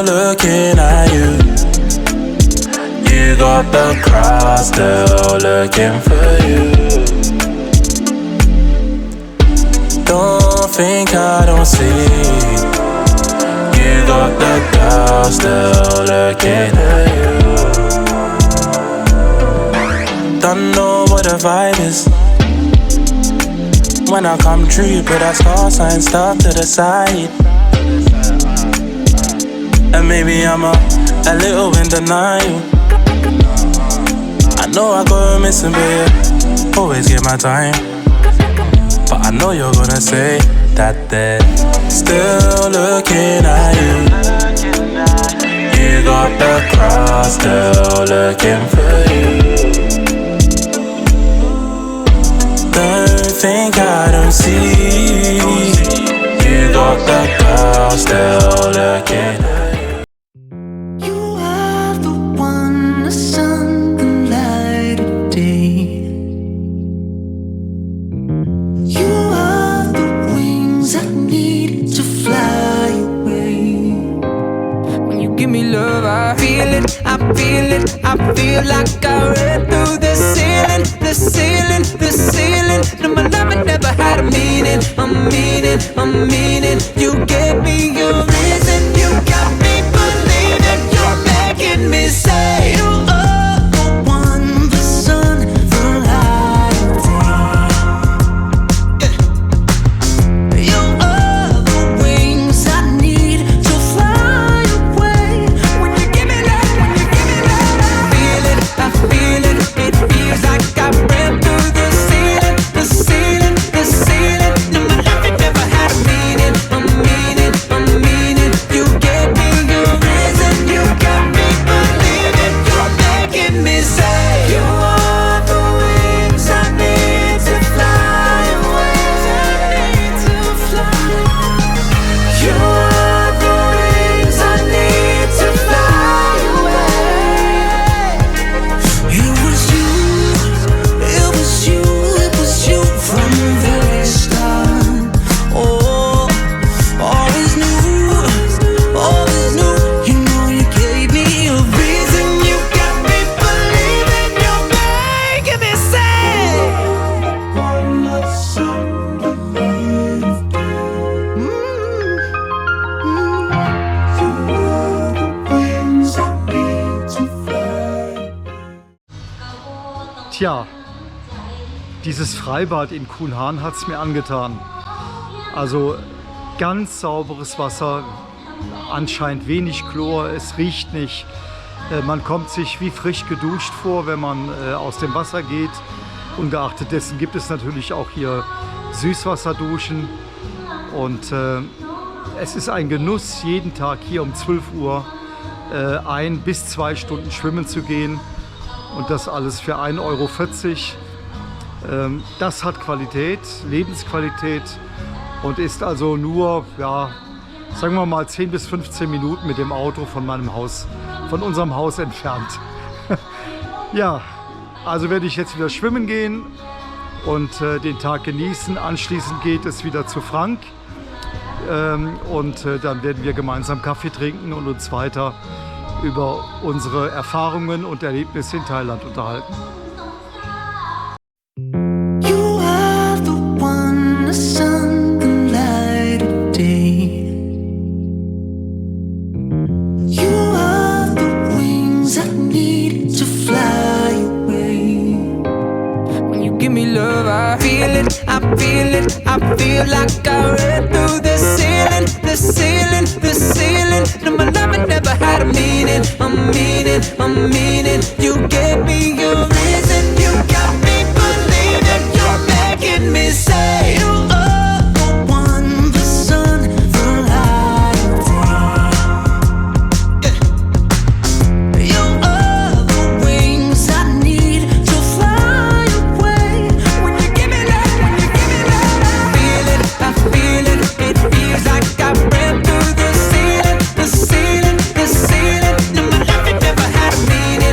looking at you. You got the crowd still looking for you. Don't think I don't see. You got the girl still looking at you. Don't know what the vibe is. When I come true, you put that star sign stuff to the side. And maybe I'm a little in denial. I know I go missing, but always get my time. But I know you're gonna say that they're still looking at you. You got the crowd still looking for you. Don't think I don't see. You got the girl still looking at you. You are the one, the sun, the light of day. You are the wings I need to fly away. When you give me love, I feel it, I feel it, I feel like I read through the ceiling, the ceiling, the ceiling. No, my love it never had a meaning, a meaning, a meaning. You gave me your reason, you got me believing. You're making me say you are the one, the sun, the light of day. You are the wings I need to fly away. When you give me love, when you give me love, I feel it, I feel it. It feels like I ran through the ceiling, the ceiling, the ceiling. No, my life it never had a meaning, a meaning, a meaning. You gave me your reason, you got me believing. You're making me say you are the wings I need to fly away. I need to fly. You are the wings I need to fly away. It was you, it was you, it was you from the very start. Oh, all is new, all is new. You know you gave me a reason, you got me believing. You're making me say one love song to live. You are the wings I need to fly. Tja, dieses Freibad in Khun Han hat es mir angetan. Also ganz sauberes Wasser, anscheinend wenig Chlor, es riecht nicht. Man kommt sich wie frisch geduscht vor, wenn man aus dem Wasser geht. Ungeachtet dessen gibt es natürlich auch hier Süßwasserduschen. Und es ist ein Genuss, jeden Tag hier um 12 Uhr 1 bis 2 Stunden schwimmen zu gehen. Und das alles für 1,40 Euro. Das hat Qualität, Lebensqualität und ist also nur, ja, sagen wir mal 10 bis 15 Minuten mit dem Auto von unserem Haus entfernt. Ja, also werde ich jetzt wieder schwimmen gehen und den Tag genießen. Anschließend geht es wieder zu Frank und dann werden wir gemeinsam Kaffee trinken und uns weiter über unsere Erfahrungen und Erlebnisse in Thailand unterhalten. You are the one, the sun, the light of day. You are the wings I need to fly away. When you give me love, I feel it, I feel it, I feel like I read through the ceiling, the ceiling, the ceiling. No, my love it never had a meaning, a meaning, a meaning. You gave me your reason, you got me believing. You're making me say you are the one, the sun, the light of day. You are the wings I need to fly away. When you give me love, when you give me love, I feel it, I feel it. It feels like I ran through the ceiling, the ceiling, the ceiling. No, my life it never had a meaning.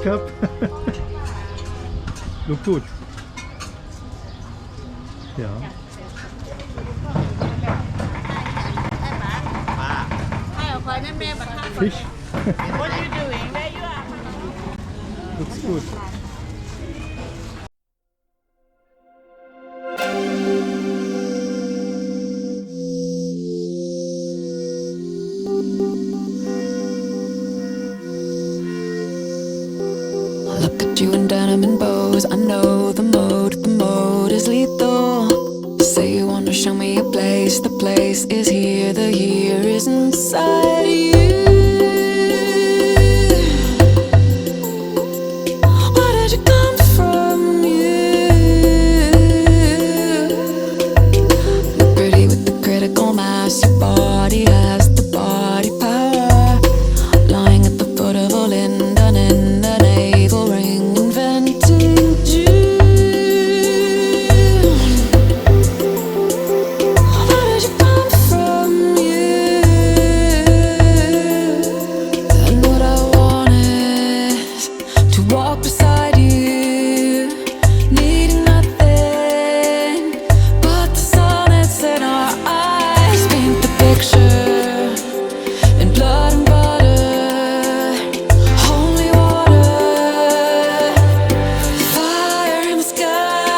makeup. Look good. Yeah. Fish. What are you doing? Where you are? Looks good. Look at you in denim and bows. I know the mode is lethal. Say you wanna show me a place, the place is here, the here is inside you. Where did you come from, you? You're pretty with the critical mass, your body has the body power. Lying at the foot of a Linden in the navel ring, inventing June. Where did you come from, you? And what I want is to walk beside you, needing nothing but the sun that's in our eyes. Paint the picture in blood and butter, holy water, fire in the sky.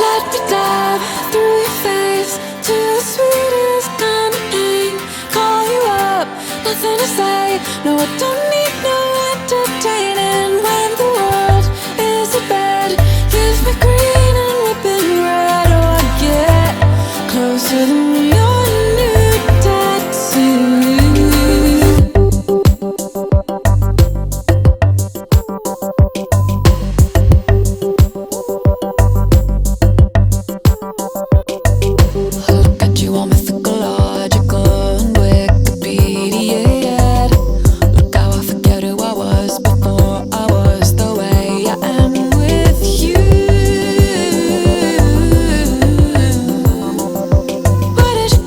Let me dive through your face to the sweetest kind of pain. Call you up, nothing to say. No, I don't need no entertaining. When the world is a bed, give me green and whipping red. Oh, I get closer than your new tattoo. Look at you all mythological and Wikipedia. Look how I forget who I was before I was the way I am with you. Where did you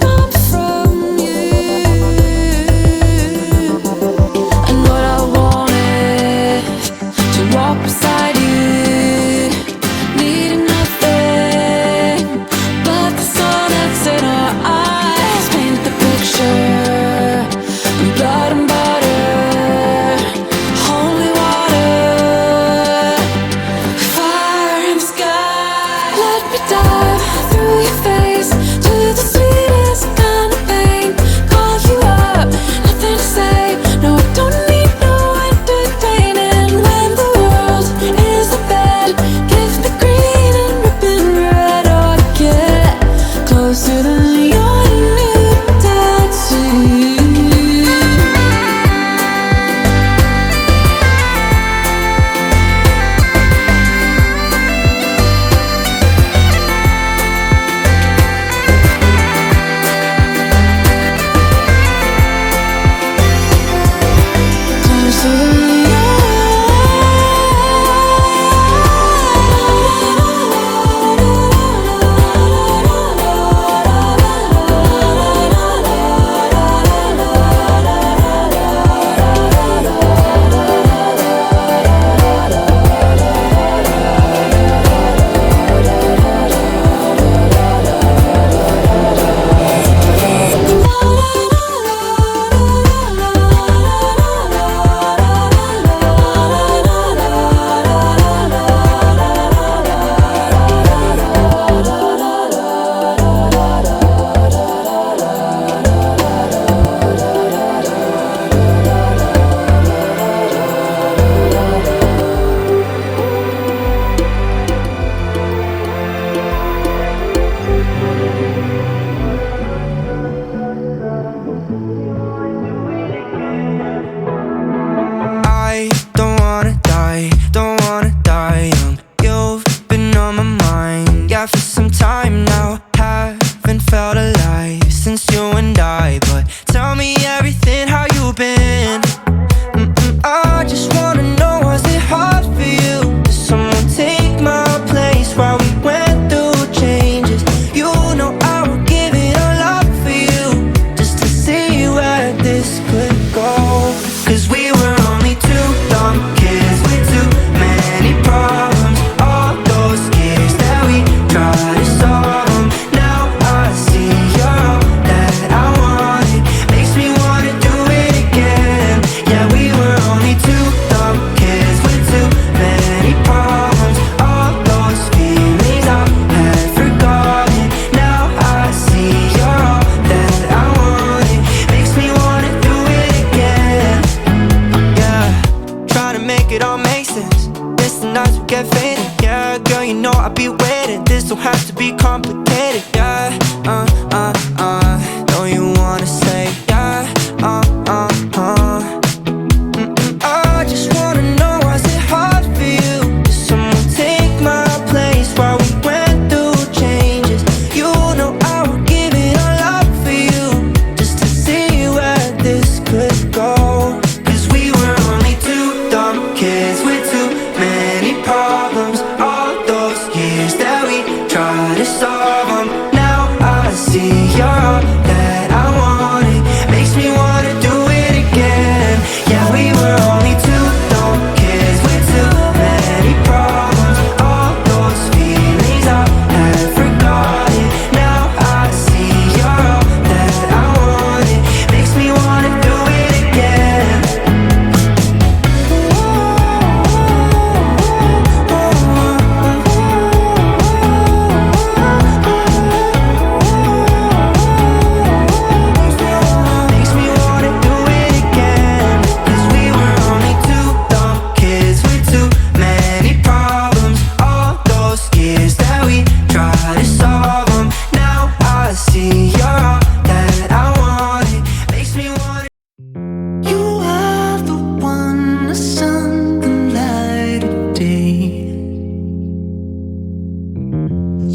all that I wanted. Makes me wanna do it again. Yeah, we were only two dumb kids with too many problems. All those feelings I had forgotten. Now I see you're all that I wanted. Makes me wanna do it again. Makes me wanna do it again. 'Cause we were only two dumb kids with too many problems. All those years that we tried to solve them. Now I see you're all that I wanted. Makes me wanna. You are the one, the sun, the light of day.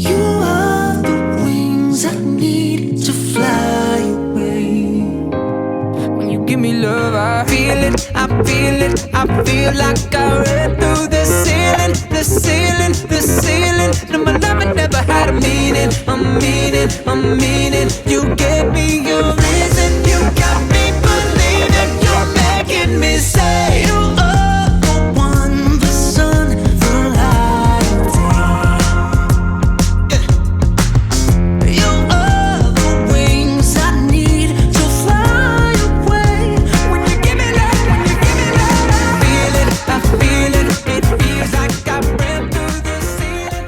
You are the wings I need to fly away. When you give me love, I feel it, I feel it, I feel like I read through the ceiling, the ceiling, the ceiling. No, my love never had a meaning, a meaning, a meaning. You gave me a reason, you got me believing. You're making me say you are the one, the sun, the light of day. You are the wings I need to fly away. When you give me love, when you give me love, I feel it, I feel it. It feels like I ran through the ceiling.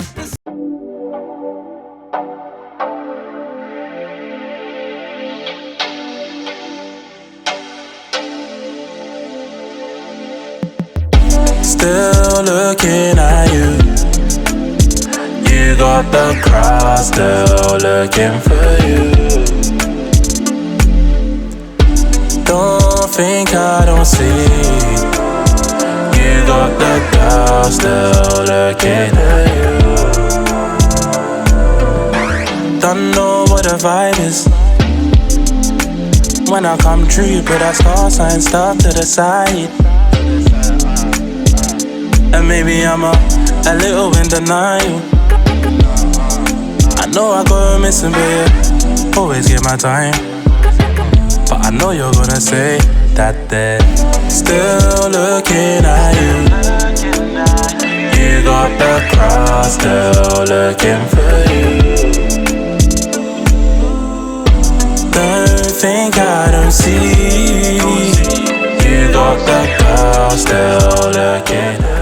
Still looking at you. You got the crowd still looking for you. Don't think I don't see. You got the girl still looking at you. Don't know what the vibe is. When I come true, you put that star sign stuff to the side. And maybe I'm a little in denial. I know I go missing, babe. Always give my time. But I know you're gonna say that they're still looking at you. You got the crowd still looking for you. Don't think I don't see. You got the girl still looking at you.